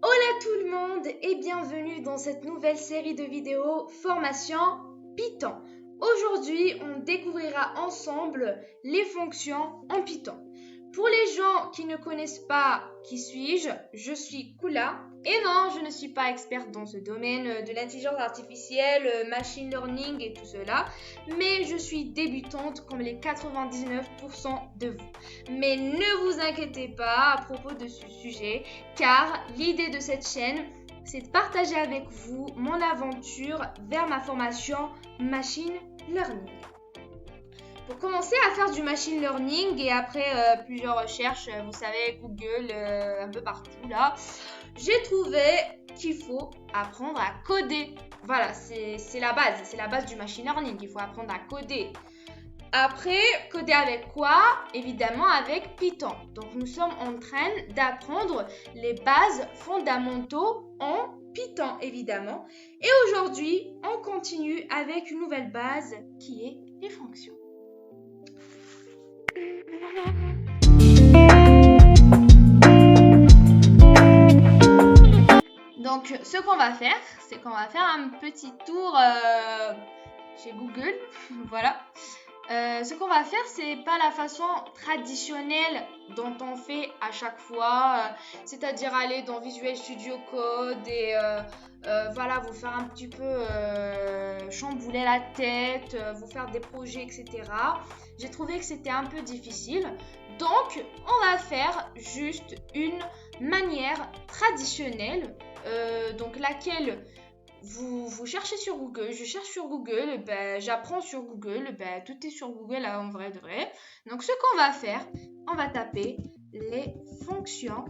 Hola tout le monde et bienvenue dans cette nouvelle série de vidéos formation Python. Aujourd'hui, on découvrira ensemble les fonctions en Python. Pour les gens qui ne connaissent pas qui suis-je, je suis Kula. Et non, je ne suis pas experte dans ce domaine de l'intelligence artificielle, machine learning et tout cela, mais je suis débutante comme les 99% de vous. Mais ne vous inquiétez pas à propos de ce sujet, car l'idée de cette chaîne, c'est de partager avec vous mon aventure vers ma formation Machine Learning. Pour commencer à faire du machine learning et après plusieurs recherches, vous savez, Google, un peu partout là, j'ai trouvé qu'il faut apprendre à coder. Voilà, c'est la base du machine learning, il faut apprendre à coder. Après, coder avec quoi? Évidemment avec Python. Donc nous sommes en train d'apprendre les bases fondamentaux en Python, évidemment. Et aujourd'hui, on continue avec une nouvelle base qui est les fonctions. Donc, ce qu'on va faire, c'est qu'on va faire un petit tour chez Google. Voilà. Ce qu'on va faire, c'est pas la façon traditionnelle dont on fait à chaque fois, c'est-à-dire aller dans Visual Studio Code et voilà, vous faire un petit peu chambouler la tête, vous faire des projets, etc. J'ai trouvé que c'était un peu difficile, donc on va faire juste une manière traditionnelle, donc laquelle vous cherchez sur Google, je cherche sur Google, j'apprends sur Google, tout est sur Google en vrai de vrai. Donc ce qu'on va faire, on va taper les fonctions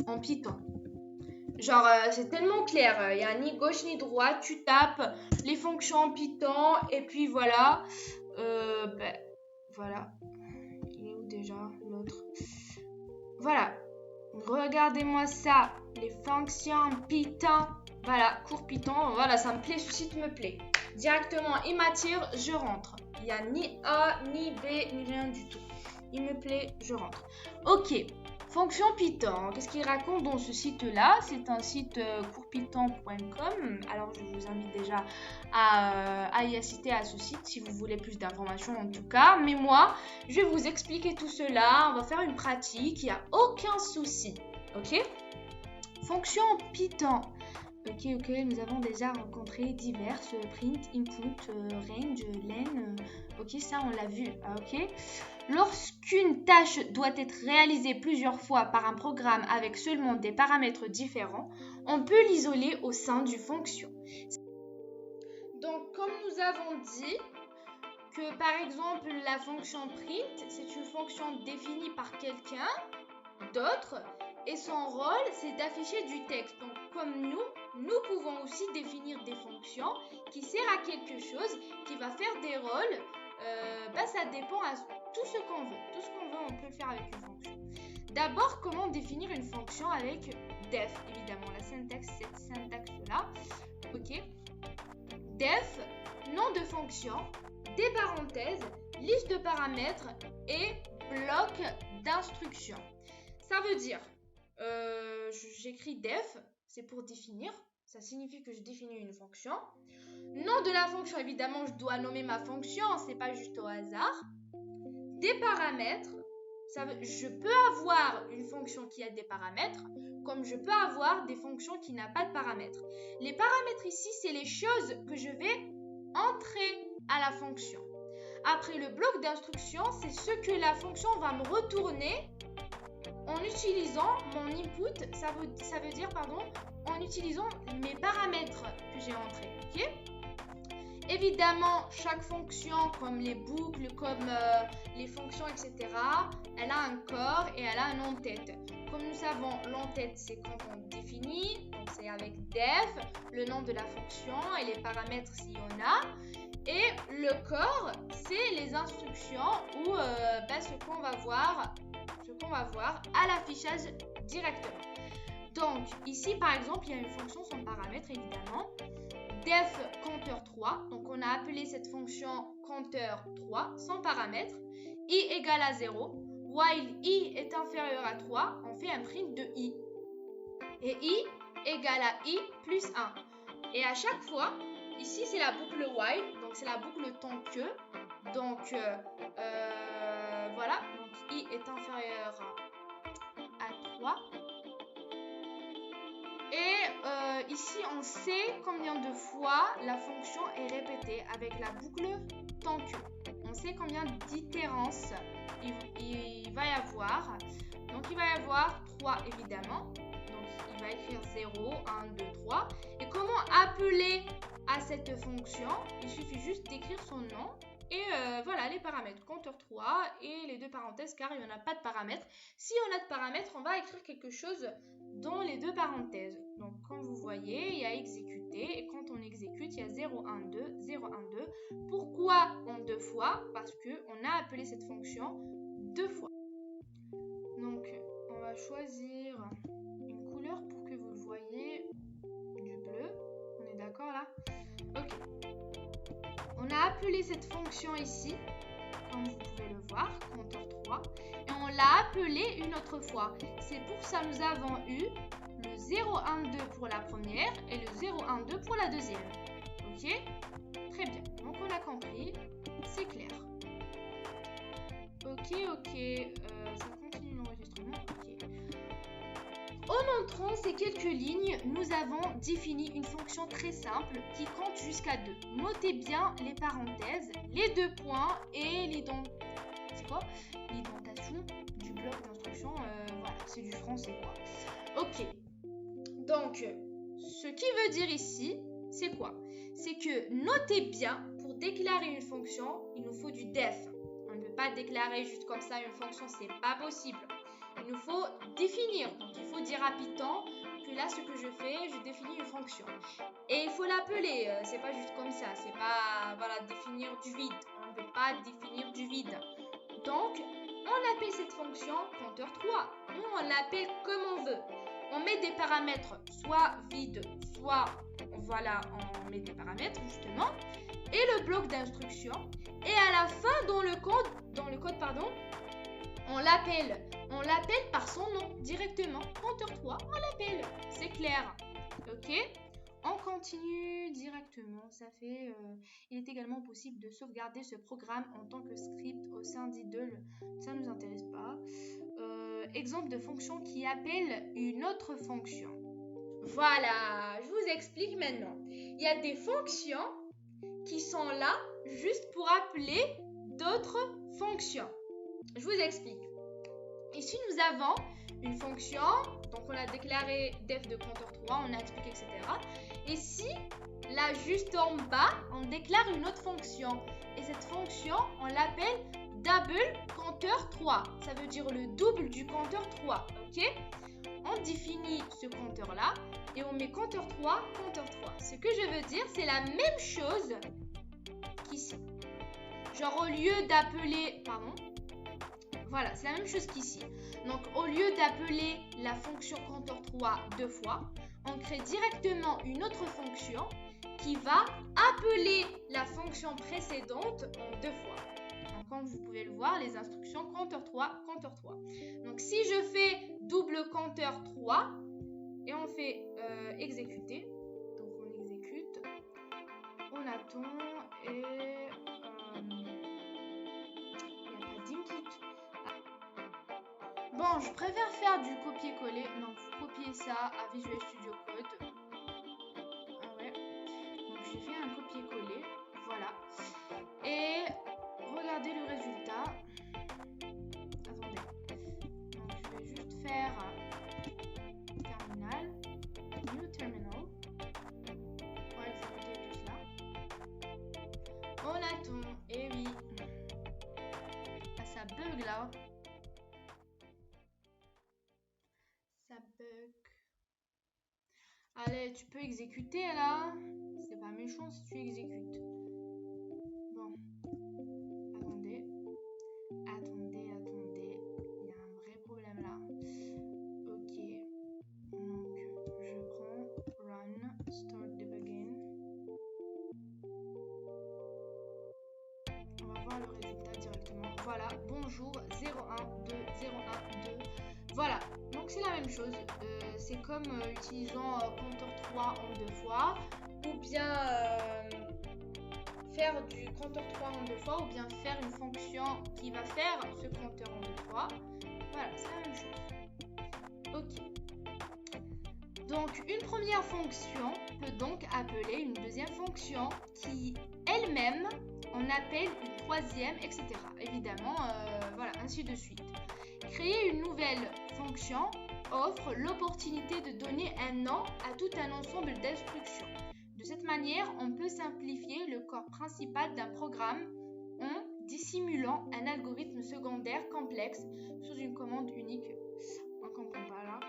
en Python. Genre c'est tellement clair, il n'y a ni gauche ni droite, tu tapes les fonctions en Python et puis voilà. Voilà. Il est où déjà l'autre? Voilà. Regardez-moi ça, les fonctions en Python. Voilà, cours Python, voilà, ça me plaît, ce site me plaît. Directement, il m'attire, je rentre. Il n'y a ni A, ni B, ni rien du tout. Il me plaît, je rentre. Ok, fonction Python, qu'est-ce qu'il raconte dans ce site-là? C'est un site courspython.com. Alors, je vous invite déjà à y assister à ce site si vous voulez plus d'informations en tout cas. Mais moi, je vais vous expliquer tout cela. On va faire une pratique, il n'y a aucun souci. Ok? Fonction Python. Ok, nous avons déjà rencontré diverses print, input, range, len. Ok, ça on l'a vu. Ok. Lorsqu'une tâche doit être réalisée plusieurs fois par un programme avec seulement des paramètres différents, on peut l'isoler au sein du fonction. Donc, comme nous avons dit, que par exemple la fonction print, c'est une fonction définie par quelqu'un d'autre et son rôle, c'est d'afficher du texte. Donc, comme nous pouvons aussi définir des fonctions qui servent à quelque chose, qui va faire des rôles. Ça dépend à tout ce qu'on veut. Tout ce qu'on veut, on peut le faire avec une fonction. D'abord, comment définir une fonction avec def? Évidemment, la syntaxe, cette syntaxe-là. Ok. Def, nom de fonction, des parenthèses, liste de paramètres et bloc d'instructions. Ça veut dire, j'écris def, c'est pour définir, ça signifie que je définis une fonction. Nom de la fonction, évidemment, je dois nommer ma fonction, c'est pas juste au hasard. Des paramètres, je peux avoir une fonction qui a des paramètres, comme je peux avoir des fonctions qui n'ont pas de paramètres. Les paramètres ici, c'est les choses que je vais entrer à la fonction. Après, le bloc d'instruction, c'est ce que la fonction va me retourner en utilisant mon input, ça veut dire, en utilisant mes paramètres que j'ai entrés. Ok? Évidemment, chaque fonction, comme les boucles, comme les fonctions, etc., elle a un corps et elle a un en-tête. Comme nous savons, l'en-tête, c'est quand on définit, donc c'est avec def, le nom de la fonction et les paramètres s'il y en a. Et le corps, c'est les instructions ou ce qu'on va voir à l'affichage directement. Donc, ici, par exemple, il y a une fonction sans paramètre, évidemment. Def compteur 3, donc on a appelé cette fonction compteur 3 sans paramètre, i égale à 0, while i est inférieur à 3, on fait un print de i. Et I égale à I plus 1. Et à chaque fois, ici c'est la boucle while, donc c'est la boucle tant que. Donc voilà, donc I est inférieur à 3. Et ici on sait combien de fois la fonction est répétée avec la boucle tant que. On sait combien d'itérances il va y avoir. Donc il va y avoir 3 évidemment. Donc il va écrire 0, 1, 2, 3. Et comment appeler à cette fonction? Il suffit juste d'écrire son nom. Et voilà les paramètres, compteur 3 et les deux parenthèses car il n'y en a pas de paramètres. Si on a de paramètres, on va écrire quelque chose dans les deux parenthèses. Donc comme vous voyez, il y a exécuter et quand on exécute, il y a 0, 1, 2, 0, 1, 2. Pourquoi en deux fois? Parce qu'on a appelé cette fonction deux fois. Donc on va choisir une couleur pour que vous le voyez, du bleu. On est d'accord là? Ok. On a appelé cette fonction ici, comme vous pouvez le voir, compteur 3, et on l'a appelée une autre fois. C'est pour ça que nous avons eu le 0, 1, 2 pour la première et le 0, 1, 2 pour la deuxième. Ok? Très bien. Donc on a compris, c'est clair. Ok, ça continue l'enregistrement. Ok. En entrant ces quelques lignes, nous avons défini une fonction très simple qui compte jusqu'à 2. Notez bien les parenthèses, les deux points et l'identation du bloc d'instruction. Voilà, c'est du français quoi. Ok. Donc, ce qui veut dire ici, c'est quoi? C'est que notez bien, pour déclarer une fonction, il nous faut du def. On ne peut pas déclarer juste comme ça une fonction, c'est pas possible. Il nous faut définir. Donc, il faut dire à Python que là, ce que je fais, je définis une fonction. Et il faut l'appeler. C'est pas juste comme ça. C'est pas, voilà, définir du vide. On ne peut pas définir du vide. Donc, on appelle cette fonction compteur 3. Ou on l'appelle comme on veut. On met des paramètres, soit vide, soit, voilà, on met des paramètres, justement. Et le bloc d'instruction. Et à la fin, dans le code, on l'appelle par son nom directement. Compteur 3, on l'appelle. C'est clair. Ok? On continue directement. Il est également possible de sauvegarder ce programme en tant que script au sein d'idle. Ça ne nous intéresse pas. Exemple de fonction qui appelle une autre fonction. Voilà, je vous explique maintenant. Il y a des fonctions qui sont là juste pour appeler d'autres fonctions. Je vous explique. Ici, nous avons une fonction, donc on a déclaré def de compteur 3, on a expliqué, etc. Ici, là, juste en bas, on déclare une autre fonction. Et cette fonction, on l'appelle double compteur 3. Ça veut dire le double du compteur 3, ok? On définit ce compteur-là et on met compteur 3, compteur 3. Ce que je veux dire, c'est la même chose qu'ici. Genre, au lieu d'appeler... Voilà, c'est la même chose qu'ici. Donc, au lieu d'appeler la fonction compteur 3 deux fois, on crée directement une autre fonction qui va appeler la fonction précédente en deux fois. Donc, comme vous pouvez le voir, les instructions compteur 3, compteur 3. Donc, si je fais double compteur 3 et on fait exécuter, donc on exécute, on attend et il n'y a pas d'input. Bon, je préfère faire du copier-coller. Donc, vous copiez ça à Visual Studio Code. Ah ouais. Donc, j'ai fait un copier-coller. Voilà. Et regardez le résultat. Attendez. Donc, je vais juste faire terminal. New terminal. Pour exécuter tout cela. On attend. Et oui. Ah, ça bug là. Bug. Allez, tu peux exécuter là. C'est pas méchant si tu exécutes. Bon. Attendez. Il y a un vrai problème là. Ok. Donc, je prends run, start debugging. On va voir le résultat directement. Voilà. Bonjour. 0, 1, 2, 0, 1, 2. Voilà. Donc c'est la même chose, c'est comme utilisant compteur 3 en 2 fois, ou bien faire du compteur 3 en 2 fois, ou bien faire une fonction qui va faire ce compteur en 2 fois. Voilà, c'est la même chose. Ok. Donc, une première fonction peut donc appeler une deuxième fonction qui, elle-même, en appelle une troisième, etc. Évidemment, voilà, ainsi de suite. Créer une nouvelle fonction offre l'opportunité de donner un nom à tout un ensemble d'instructions. De cette manière, on peut simplifier le corps principal d'un programme en dissimulant un algorithme secondaire complexe sous une commande unique. On ne comprend pas là.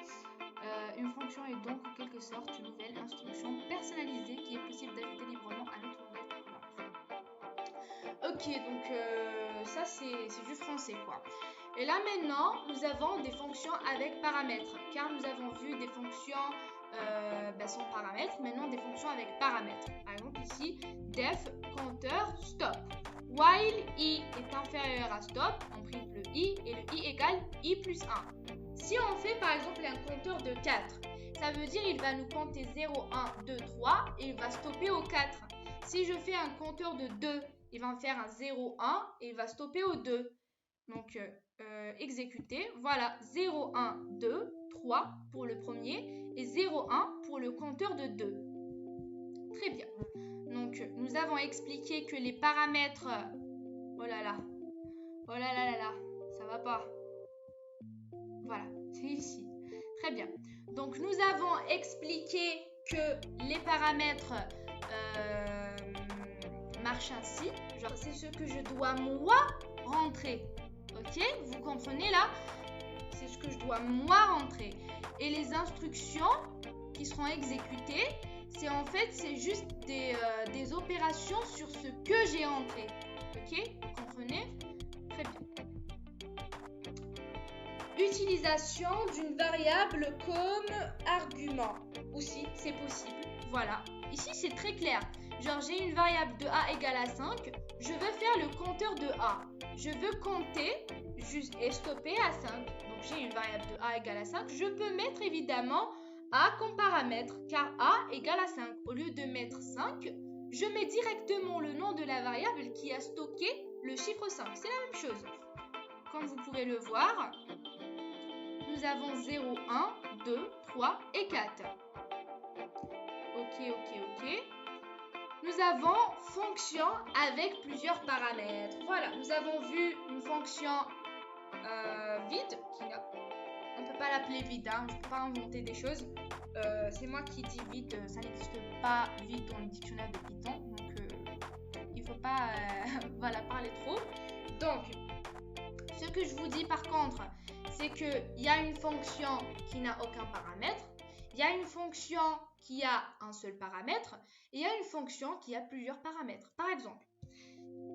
Une fonction est donc en quelque sorte une nouvelle instruction personnalisée qui est possible d'ajouter librement à notre nouvelle programme. Ok, donc ça c'est du français quoi. Et là maintenant, nous avons des fonctions avec paramètres, car nous avons vu des fonctions sans paramètres, maintenant des fonctions avec paramètres. Par exemple ici, def, compteur, stop. While i est inférieur à stop, on print le i et le i égale i plus 1. Si on fait par exemple un compteur de 4, ça veut dire il va nous compter 0, 1, 2, 3 et il va stopper au 4. Si je fais un compteur de 2, il va me faire un 0, 1 et il va stopper au 2. Donc, exécuter. Voilà, 0, 1, 2, 3 pour le premier et 0, 1 pour le compteur de 2. Très bien. Donc, nous avons expliqué que les paramètres... Oh là là. Oh là là là là. Ça va pas. Voilà, c'est ici. Très bien. Donc, nous avons expliqué que les paramètres marchent ainsi. Genre, c'est ce que je dois, moi, rentrer. Ok, vous comprenez là? C'est ce que je dois moi rentrer. Et les instructions qui seront exécutées, c'est juste des opérations sur ce que j'ai entré. Ok, vous comprenez? Très bien. Utilisation d'une variable comme argument. Aussi, c'est possible. Voilà. Ici, c'est très clair. Genre, j'ai une variable de a égale à 5. Je veux faire le compteur de a. Je veux compter et stopper à 5. Donc, j'ai une variable de a égale à 5. Je peux mettre évidemment a comme paramètre, car a égale à 5. Au lieu de mettre 5, je mets directement le nom de la variable qui a stocké le chiffre 5. C'est la même chose. Comme vous pouvez le voir, nous avons 0, 1, 2, 3 et 4. Ok. Nous avons fonction avec plusieurs paramètres. Voilà, nous avons vu une fonction vide. On ne peut pas l'appeler vide, hein. Je ne peux pas inventer des choses. C'est moi qui dis vide, ça n'existe pas vide dans le dictionnaire de Python. Donc, il ne faut pas parler trop. Donc, ce que je vous dis par contre, c'est qu'il y a une fonction qui n'a aucun paramètre. Il y a une fonction qui a un seul paramètre et il y a une fonction qui a plusieurs paramètres. Par exemple,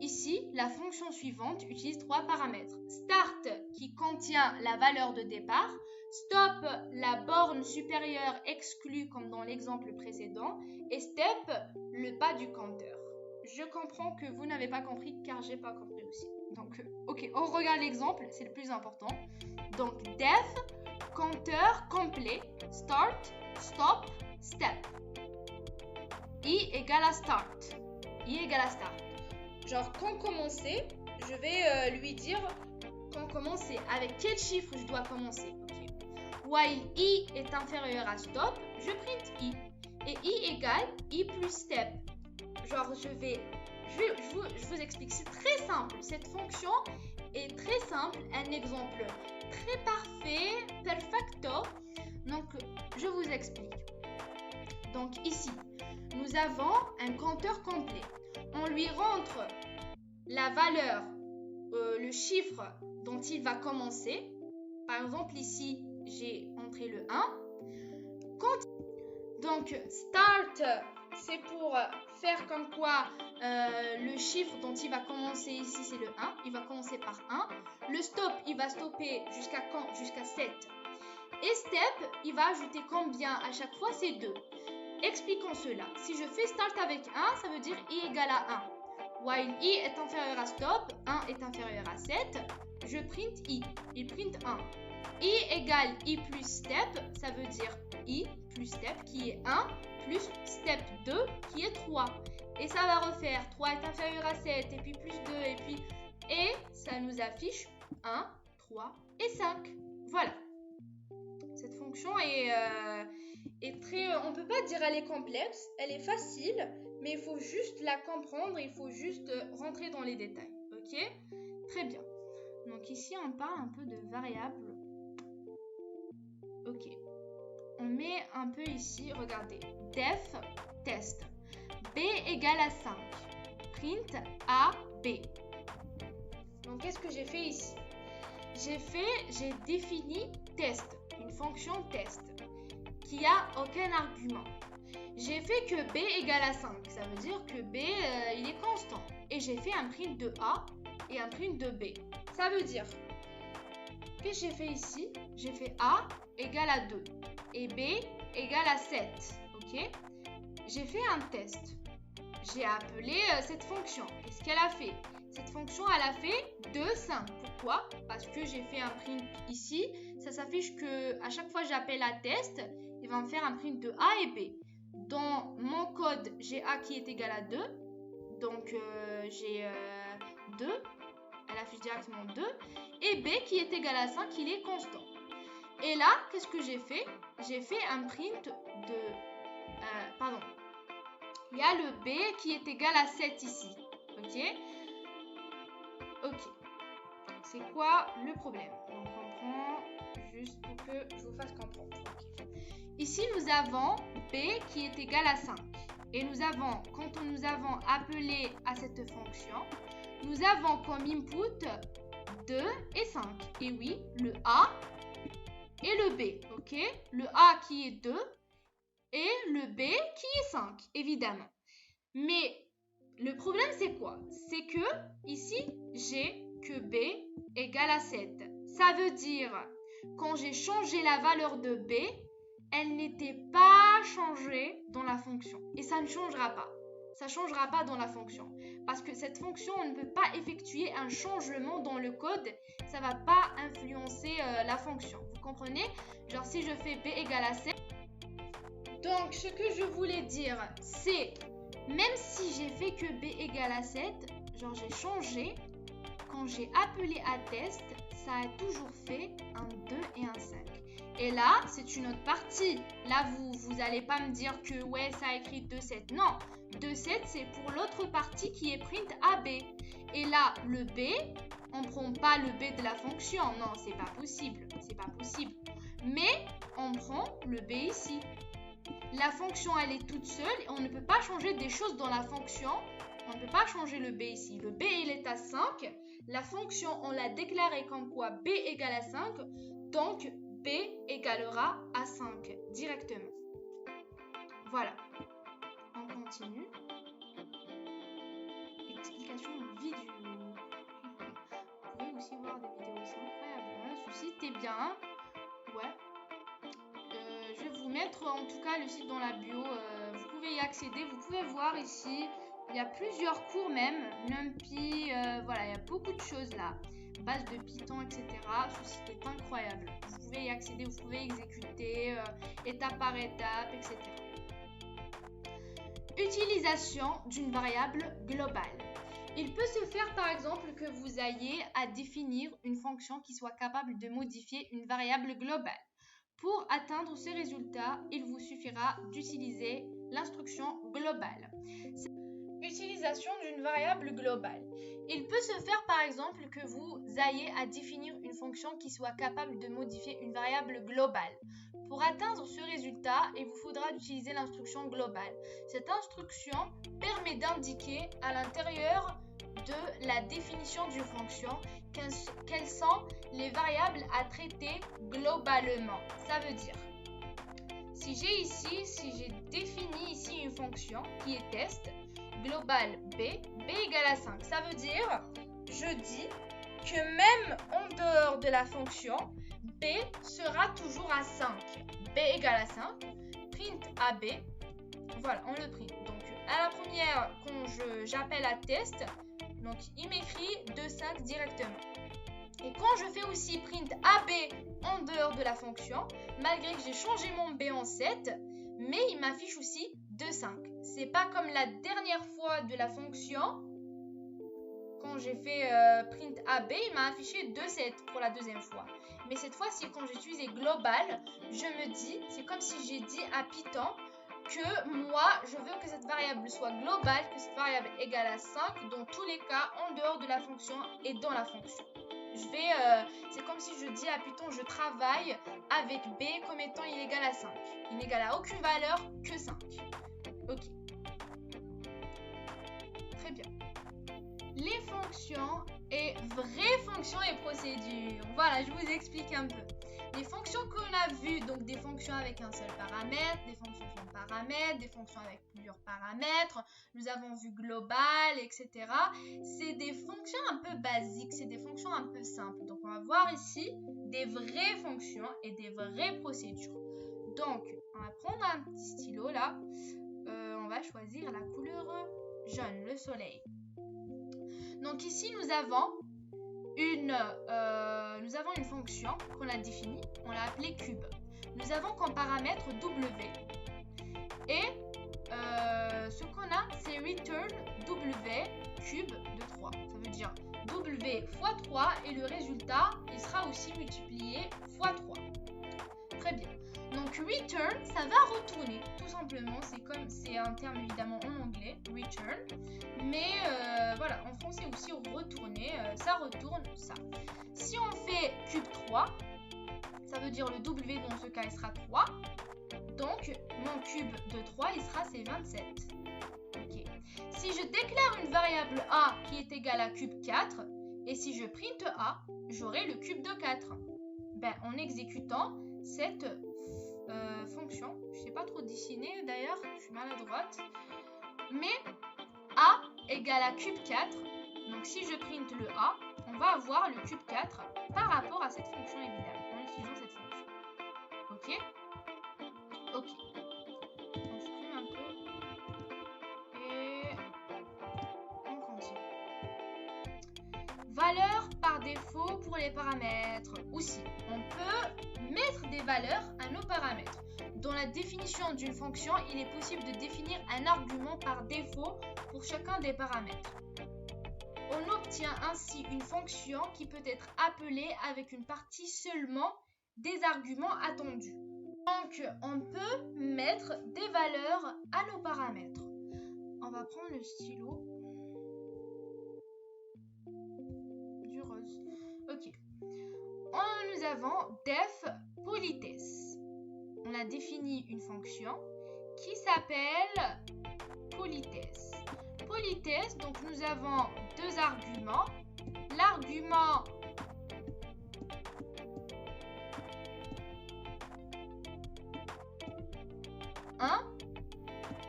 ici, la fonction suivante utilise 3 paramètres. Start qui contient la valeur de départ, stop la borne supérieure exclue comme dans l'exemple précédent et step le bas du compteur. Je comprends que vous n'avez pas compris car j'ai pas compris aussi. Donc, ok, on regarde l'exemple, c'est le plus important. Donc, def, compteur complet, start, stop, step. I égale à start. I égale à start. Genre, quand commencer, je vais lui dire quand commencer, avec quel chiffre je dois commencer. Okay. While I est inférieur à stop, je print I. Et I égale I plus step. Genre, je vous explique. C'est très simple. Cette fonction est très simple. Un exemple très parfait, perfecto. Donc, je vous explique. Donc, ici, nous avons un compteur complet. On lui rentre la valeur, le chiffre dont il va commencer. Par exemple, ici, j'ai entré le 1. Donc, start, c'est pour faire comme quoi le chiffre dont il va commencer ici, c'est le 1. Il va commencer par 1. Le stop, il va stopper jusqu'à quand? Jusqu'à 7. Et step, il va ajouter combien à chaque fois? C'est 2. Expliquons cela. Si je fais start avec 1, ça veut dire i égale à 1. While i est inférieur à stop, 1 est inférieur à 7, je print i. Il print 1. I égale i plus step, ça veut dire i plus step qui est 1 plus step 2 qui est 3. Et ça va refaire 3 est inférieur à 7 et puis plus 2 et ça nous affiche 1, 3 et 5. Voilà. Cette fonction est très... on ne peut pas dire elle est complexe, elle est facile, mais il faut juste la comprendre, il faut juste rentrer dans les détails. Ok? Très bien. Donc ici, on parle un peu de variables. Ok. On met un peu ici, regardez. Def test. B égale à 5. Print A, B. Donc qu'est-ce que j'ai fait ici? J'ai défini test, une fonction test, qui a aucun argument. J'ai fait que B égale à 5, ça veut dire que B, il est constant. Et j'ai fait un print de A et un print de B. Ça veut dire, qu'est-ce que j'ai fait ici? J'ai fait A égale à 2 et B égale à 7, ok? J'ai fait un test. J'ai appelé cette fonction. Qu'est-ce qu'elle a fait? Cette fonction, elle a fait 2, 5. Pourquoi? Parce que j'ai fait un print ici. Ça s'affiche que à chaque fois que j'appelle à test, il va me faire un print de A et B. Dans mon code, j'ai A qui est égal à 2. Donc, j'ai 2. Elle affiche directement 2. Et B qui est égal à 5, il est constant. Et là, qu'est-ce que j'ai fait? J'ai fait un print de... pardon. Il y a le B qui est égal à 7 ici. Ok? Ok. C'est quoi le problème? Donc, on prend juste pour que je vous fasse comprendre. Okay. Ici, nous avons B qui est égal à 5. Et nous avons, quand nous avons appelé à cette fonction, nous avons comme input 2 et 5. Et oui, le A et le B. Ok? Le A qui est 2 et le B qui est 5, évidemment. Mais le problème, c'est quoi? C'est que ici, j'ai que B égale à 7. Ça veut dire, quand j'ai changé la valeur de B, elle n'était pas changée dans la fonction. Et ça ne changera pas. Ça ne changera pas dans la fonction. Parce que cette fonction, on ne peut pas effectuer un changement dans le code. Ça ne va pas influencer la fonction. Vous comprenez? Genre, si je fais B égale à 7. Donc, ce que je voulais dire, c'est, même si j'ai fait que B égale à 7, genre j'ai changé, quand j'ai appelé à test, ça a toujours fait un 2 et un 5. Et là, c'est une autre partie. Là, vous n'allez pas me dire que ouais, ça a écrit 2, 7. Non, 2, 7, c'est pour l'autre partie qui est print AB. Et là, le B, on ne prend pas le B de la fonction. Non, c'est pas possible. C'est pas possible. Mais on prend le B ici. La fonction, elle est toute seule et on ne peut pas changer des choses dans la fonction. On ne peut pas changer le B ici. Le B, il est à 5. La fonction, on l'a déclarée comme quoi B égale à 5. Donc, B égalera à 5 directement. Voilà. On continue. Explication vidéo. Vous pouvez aussi voir des vidéos, c'est incroyable. Ce site est bien. Ouais. Je vais vous mettre en tout cas le site dans la bio. Vous pouvez y accéder. Vous pouvez voir ici. Il y a plusieurs cours même. NumPy. Voilà, il y a beaucoup de choses là. Base de Python, etc. Ce site est incroyable. Vous pouvez y accéder, vous pouvez exécuter étape par étape, etc. Utilisation d'une variable globale. Il peut se faire par exemple que vous ayez à définir une fonction qui soit capable de modifier une variable globale. Pour atteindre ce résultat, il vous suffira d'utiliser l'instruction globale. Utilisation d'une variable globale. Il peut se faire par exemple que vous ayez à définir une fonction qui soit capable de modifier une variable globale. Pour atteindre ce résultat, il vous faudra utiliser l'instruction globale. Cette instruction permet d'indiquer à l'intérieur de la définition d'une fonction quelles sont les variables à traiter globalement. Ça veut dire, si j'ai défini ici une fonction qui est test, global B égale à 5. Ça veut dire, je dis que même en dehors de la fonction, B sera toujours à 5. B égale à 5, print AB, voilà, on le print. Donc, à la première, quand j'appelle à test, donc il m'écrit 2, 5 directement. Et quand je fais aussi print AB en dehors de la fonction, malgré que j'ai changé mon B en 7, mais il m'affiche aussi 2,5. C'est pas comme la dernière fois de la fonction, quand j'ai fait print AB, il m'a affiché 2,7 pour la deuxième fois. Mais cette fois-ci, quand j'ai utilisé global, je me dis, c'est comme si j'ai dit à Python que moi, je veux que cette variable soit globale, que cette variable égale à 5 dans tous les cas, en dehors de la fonction et dans la fonction. C'est comme si je dis à Python, je travaille avec B comme étant il égale à 5. Il n'égale à aucune valeur que 5. Ok. Très bien. Les fonctions et vraies fonctions et procédures. Voilà, je vous explique un peu. Les fonctions qu'on a vues, donc des fonctions avec un seul paramètre, des fonctions sans paramètre, des fonctions avec plusieurs paramètres, nous avons vu global, etc. C'est des fonctions un peu basiques, c'est des fonctions un peu simples. Donc on va voir ici des vraies fonctions et des vraies procédures. Donc on va prendre un petit stylo là, on va choisir la couleur jaune, le soleil. Donc ici nous avons une fonction qu'on a définie, on l'a appelée cube. Nous avons comme paramètre W et ce qu'on a c'est return W cube de 3. Ça veut dire W fois 3 et le résultat il sera aussi multiplié fois 3. Très bien. Donc return ça va retourner tout simplement, c'est un terme évidemment en anglais, return, mais voilà, en français aussi retourner, ça retourne ça. Si on fait cube 3, ça veut dire le W dans ce cas il sera 3, donc mon cube de 3 il sera c'est 27. Ok. Si je déclare une variable A qui est égale à cube 4, et si je print A, j'aurai le cube de 4. Ben, en exécutant cette fonction, je ne sais pas trop dessiner d'ailleurs, je suis maladroite, mais A égale à cube 4, donc si je print le A, on va avoir le cube 4 par rapport à cette fonction évidemment, en utilisant cette fonction. Ok. Ok. On supprime un peu et on continue. Valeur par défaut pour les paramètres. Aussi, on peut mettre des valeurs à nos paramètres. Dans la définition d'une fonction, il est possible de définir un argument par défaut pour chacun des paramètres. On obtient ainsi une fonction qui peut être appelée avec une partie seulement des arguments attendus. Donc, on peut mettre des valeurs à nos paramètres. On va prendre le stylo du rose. Ok. Nous avons def politesse. On a défini une fonction qui s'appelle politesse. Politesse, donc nous avons deux arguments. L'argument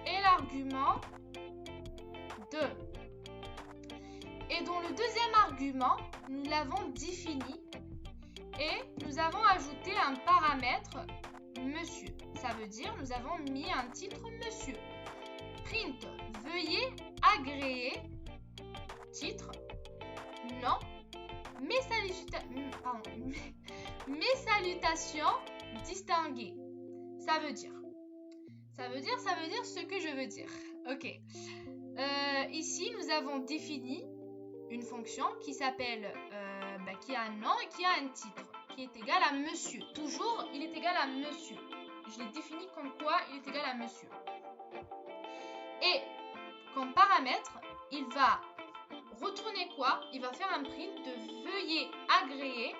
et l'argument 2. Et dans le deuxième argument, nous l'avons défini et nous avons ajouté un paramètre monsieur. Ça veut dire nous avons mis un titre monsieur. Print, veuillez agréer titre non, mes salutations distinguées. Ça veut dire ce que je veux dire. Ok. Ici, nous avons défini une fonction qui s'appelle, qui a un nom et qui a un titre, qui est égal à monsieur. Toujours, il est égal à monsieur. Je l'ai défini comme quoi il est égal à monsieur. Et comme paramètre, il va retourner quoi? Il va faire un print de veuillez agréer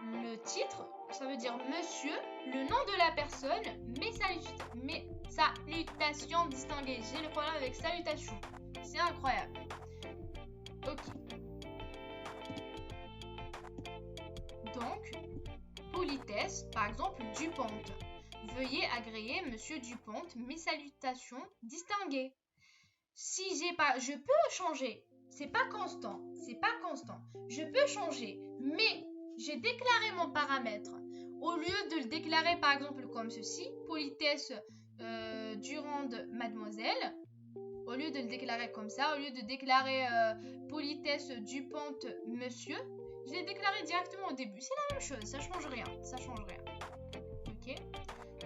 le titre, ça veut dire monsieur, le nom de la personne, mes salutations distinguées. J'ai le problème avec salutation. C'est incroyable. Ok. Donc, politesse, par exemple, Dupont. Veuillez agréer monsieur Dupont, mes salutations distinguées. Si j'ai pas, je peux changer. C'est pas constant. Je peux changer, mais j'ai déclaré mon paramètre. Au lieu de le déclarer par exemple comme ceci, politesse Durande mademoiselle, au lieu de le déclarer comme ça, au lieu de déclarer politesse Dupont monsieur, Je l'ai déclaré directement au début. C'est la même chose, ça change rien. Ça change rien. Ok.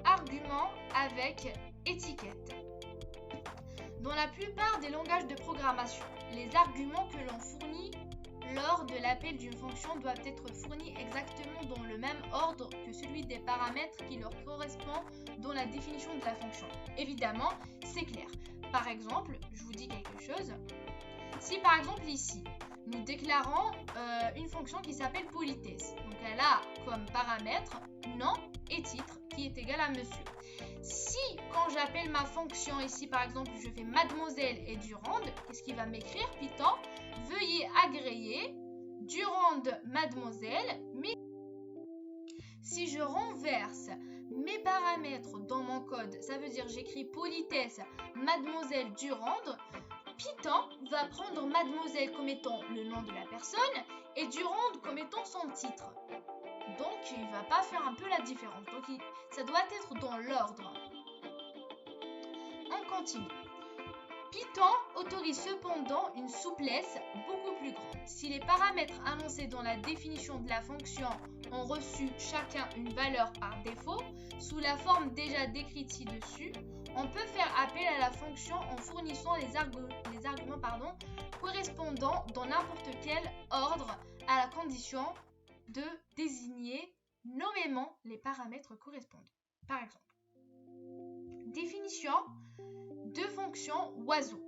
Argument avec étiquette. Dans la plupart des langages de programmation, les arguments que l'on fournit lors de l'appel d'une fonction doivent être fournis exactement dans le même ordre que celui des paramètres qui leur correspond dans la définition de la fonction. Évidemment, c'est clair. Par exemple, je vous dis quelque chose. Si par exemple ici, nous déclarons une fonction qui s'appelle politesse. Donc elle a comme paramètre nom et titre qui est égal à monsieur. Si quand j'appelle ma fonction ici par exemple je fais mademoiselle et Durande, qu'est-ce qu'il va m'écrire Python? Veuillez agréer Durande mademoiselle. Mais si je renverse mes paramètres dans mon code, ça veut dire j'écris politesse mademoiselle Durande, Python va prendre mademoiselle comme étant le nom de la personne et Durande comme étant son titre. Donc il ne va pas faire un peu la différence. Donc ça doit être dans l'ordre. On continue. Python autorise cependant une souplesse beaucoup plus grande. Si les paramètres annoncés dans la définition de la fonction ont reçu chacun une valeur par défaut, sous la forme déjà décrite ci-dessus, on peut faire appel à la fonction en fournissant les arguments correspondant dans n'importe quel ordre à la condition de désigner nommément les paramètres correspondants. Par exemple, définition de fonction oiseau.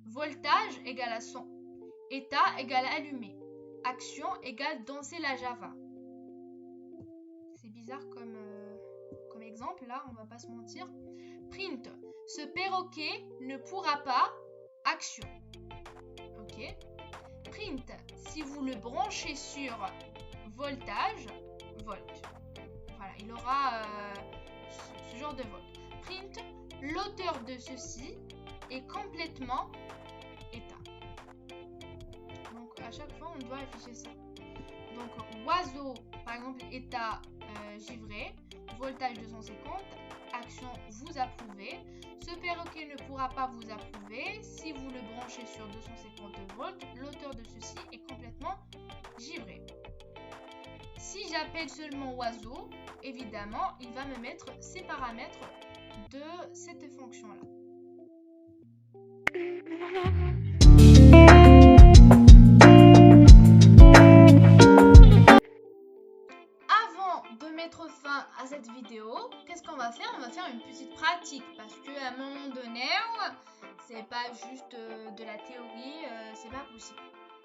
Voltage égale à son. État égale allumé. Action égale danser la Java. C'est bizarre comme exemple, là, on va pas se mentir. Print. Ce perroquet ne pourra pas. Action. Ok. Print. Si vous le branchez sur voltage, volt. Voilà, il aura ce genre de volt. Print. L'auteur de ceci est complètement état. Donc à chaque fois on doit afficher ça. Donc oiseau, par exemple état givré, voltage 250, action vous approuvez. Ce perroquet ne pourra pas vous approuver si vous le branchez sur 250 volts. L'auteur de ceci est complètement givré. Si j'appelle seulement oiseau, évidemment il va me mettre ces paramètres de cette fonction-là. Avant de mettre fin à cette vidéo, qu'est-ce qu'on va faire? On va faire une petite pratique parce qu'à un moment donné, c'est pas juste de la théorie, c'est pas possible.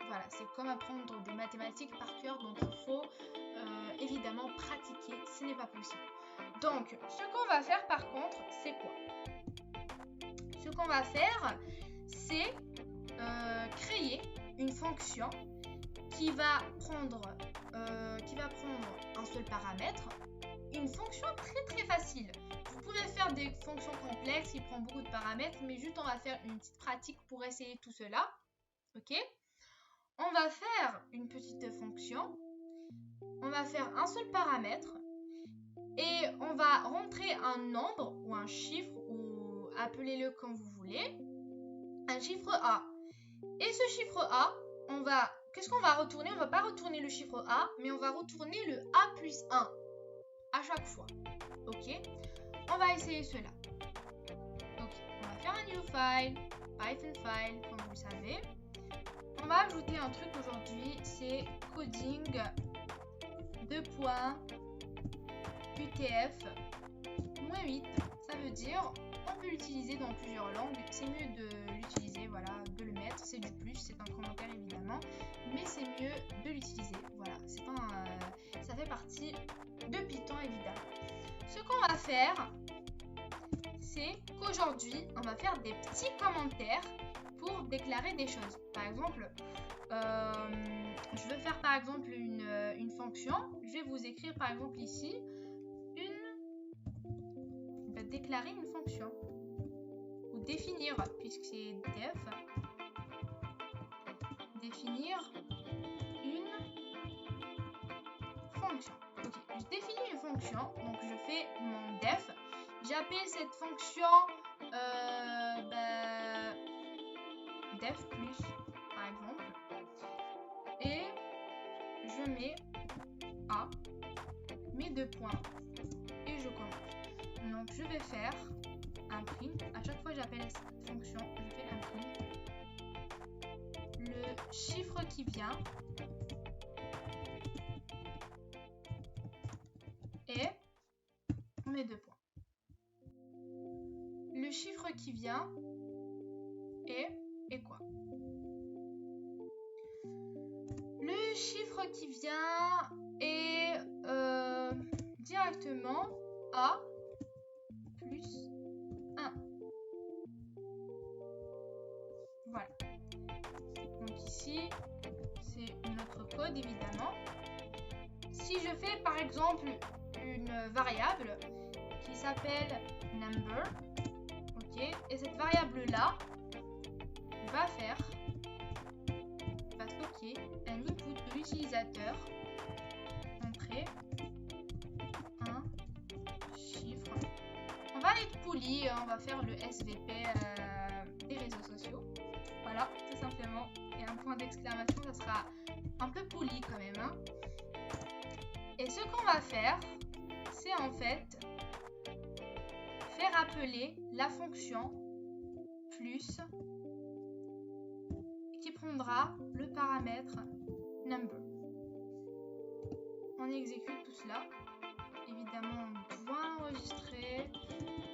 Voilà, c'est comme apprendre des mathématiques par cœur, donc il faut évidemment pratiquer, ce n'est pas possible. Donc, ce qu'on va faire par contre, c'est quoi? Ce qu'on va faire, c'est créer une fonction qui va prendre un seul paramètre, une fonction très facile. Vous pouvez faire des fonctions complexes qui prennent beaucoup de paramètres, mais juste on va faire une petite pratique pour essayer tout cela. Ok? On va faire une petite fonction, on va faire un seul paramètre et on va rentrer un nombre ou un chiffre ou appelez-le comme vous voulez, un chiffre A. Et ce chiffre A, qu'est-ce qu'on va retourner? On ne va pas retourner le chiffre A, mais on va retourner le A plus 1 à chaque fois. Ok? On va essayer cela. Ok, on va faire un new file, Python file, comme vous le savez. On va ajouter un truc aujourd'hui, c'est coding .utf-8. Ça veut dire on peut l'utiliser dans plusieurs langues. C'est mieux de l'utiliser, voilà, de le mettre. C'est du plus, c'est un commentaire évidemment, mais c'est mieux de l'utiliser. Voilà, ça fait partie de Python évidemment. Ce qu'on va faire, c'est qu'aujourd'hui, on va faire des petits commentaires pour déclarer des choses. Par exemple, je veux faire par exemple une fonction. Je vais vous écrire par exemple ici déclarer une fonction ou définir, puisque c'est def, définir une fonction. Ok, je définis une fonction, donc je fais mon def. J'appelle cette fonction def plus par exemple et je mets A, mes 2 points, et je commence. Donc je vais faire un print. À chaque fois que j'appelle cette fonction, je fais un print. Le chiffre qui vient est mes 2 points. Le chiffre qui vient est quoi? Le chiffre qui vient est directement A plus 1. Voilà. Donc ici, c'est notre code évidemment. Si je fais par exemple une variable qui s'appelle number, ok, et cette variable là va stocker un input de l'utilisateur, entrer un chiffre. On va être poli, on va faire le SVP des réseaux sociaux. Voilà, tout simplement. Et un point d'exclamation, ça sera un peu poli quand même. Hein. Et ce qu'on va faire, c'est en fait faire appeler la fonction plus qui prendra le paramètre number. On exécute tout cela. Évidemment, on doit enregistrer.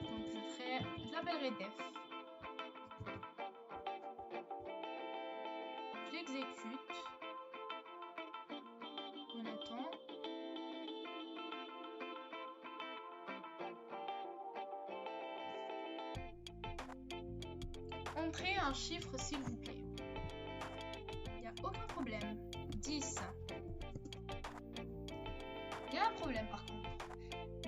Donc je l'appellerai def. J'exécute. On attend. Entrez un chiffre s'il vous plaît. Il n'y a aucun problème. 10. Il y a un problème par contre.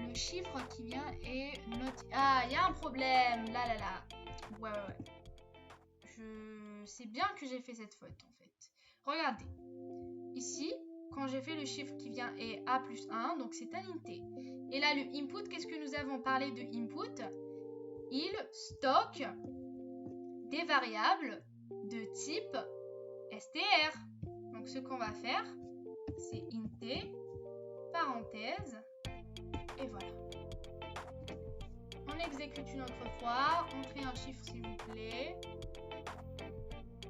Le chiffre qui vient est not... Ah, il y a un problème. Là. Ouais. Je sais bien que j'ai fait cette faute en fait. Regardez. Ici, quand j'ai fait le chiffre qui vient est A plus 1, donc c'est un int. Et là, le input, qu'est-ce que nous avons parlé de input? Il stocke des variables de type str. Donc ce qu'on va faire, c'est int, parenthèse, et voilà. On exécute une autre fois, on crée un chiffre s'il vous plaît.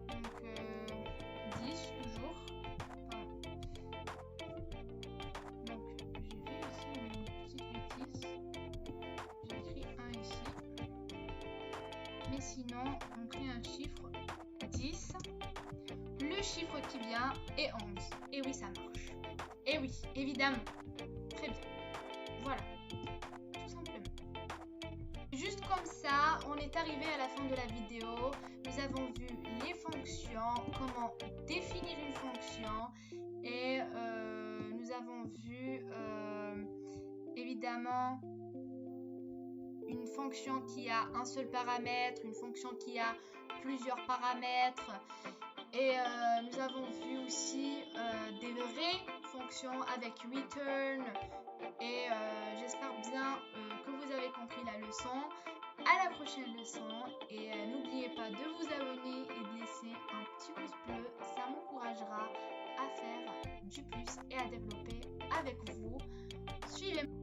Donc 10 toujours. Pardon. Donc j'ai fait ici une petite bêtise. J'ai écrit 1 ici. Mais sinon, on crée un chiffre 10. Le chiffre qui vient est 11. Et oui, ça marche. Et oui, évidemment. Très bien. Voilà. Tout simplement. Juste comme ça, on est arrivé à la fin de la vidéo. Nous avons vu les fonctions, comment définir une fonction. Et nous avons vu, évidemment, une fonction qui a un seul paramètre, une fonction qui a plusieurs paramètres. Et nous avons vu aussi des vraies fonctions avec return. Et j'espère bien que vous avez compris la leçon. À la prochaine leçon. Et n'oubliez pas de vous abonner et de laisser un petit pouce bleu. Ça m'encouragera à faire du plus et à développer avec vous. Suivez-moi.